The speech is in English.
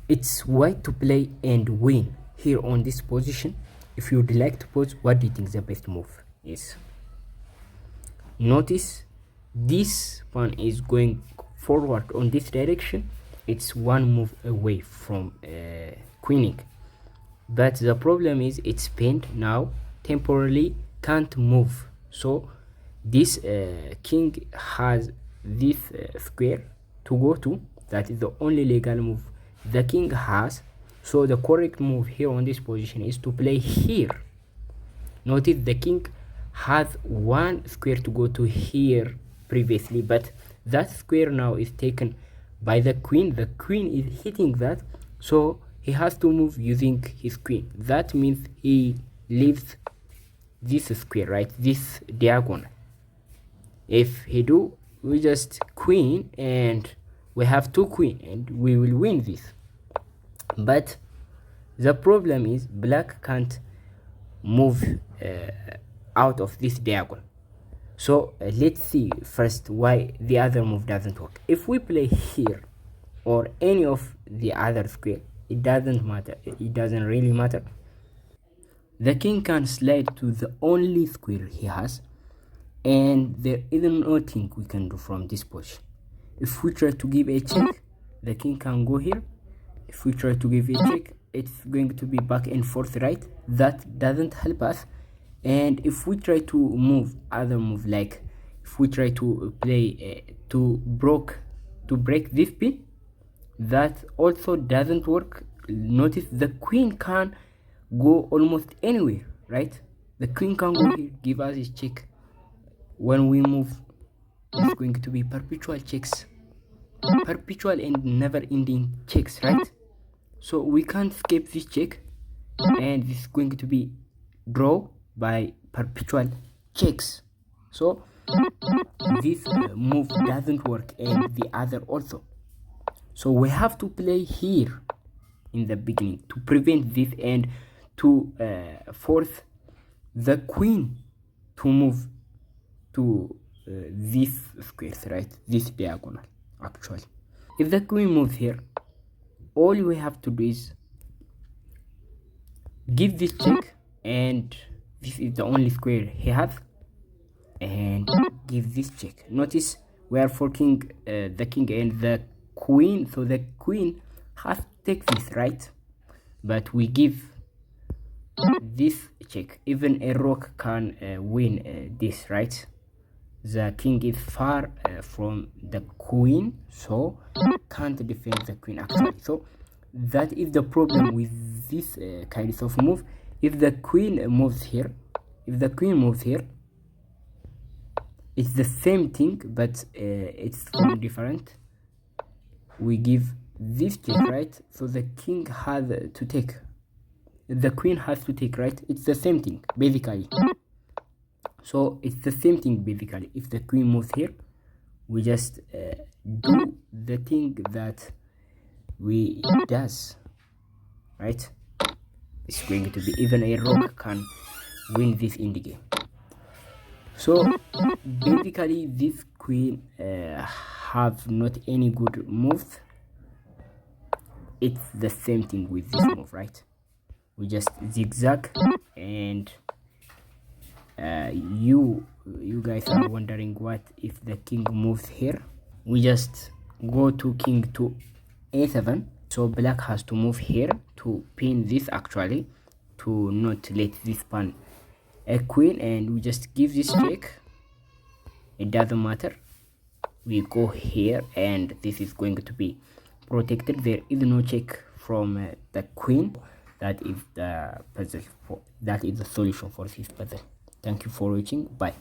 It's white to play and win here on this position. If you would like to pose, what do you think the best move is? Notice this pawn is going forward on this direction. It's one move away from queening, but the problem is it's pinned now, temporarily can't move. So this king has this square to go to. That is the only legal move the king has. So the correct move here on this position is to play here. Notice the king has one square to go to here previously, but that square now is taken by the queen. The queen is hitting that, so he has to move using his queen. That means he leaves this square, right, this diagonal. If he do, we just queen and we have two queen and we will win this. But the problem is black can't move out of this diagonal. So let's see first why the other move doesn't work. If we play here or any of the other square, it doesn't matter, it doesn't really matter. The king can slide to the only square he has, and there is nothing we can do from this position. If we try to give a check, the king can go here. If we try to give a check, it's going to be back and forth, right? That doesn't help us. And if we try to move other move, like if we try to play to break this pin, that also doesn't work. Notice the queen can go almost anywhere, right? The queen can go here, give us a check. When we move, it's going to be perpetual checks, perpetual and never ending checks, right? So we can't skip this check, and this is going to be draw by perpetual checks. So this move doesn't work, and the other also. So we have to play here in the beginning to prevent this and to force the queen to move to this square, right, this diagonal. Actually, if the queen moves here, all we have to do is give this check, and this is the only square he has, and give this check. Notice we are forking the king and the queen, so the queen has to take this, right? But we give this check. Even a rook can win this, right? The king is far from the queen, so can't defend the queen actually. So that is the problem with this kind of move. If the queen moves here, it's the same thing, but it's from different. We give this check, right? So the king has to take, the queen has to take, right? It's the same thing basically. So it's the same thing basically. If the queen moves here, we just do the thing that we does, right? It's going to be, even a rook can win this in the game. So basically this queen have not any good moves. It's the same thing with this move, right? We just zigzag, and you guys are wondering what if the king moves here. We just go to king to a7. So black has to move here to pin this, actually, to not let this pawn a queen, and we just give this check. It doesn't matter, we go here, and this is going to be protected. There is no check from the queen. That is the puzzle that is the solution for this puzzle. Thank you for watching. Bye.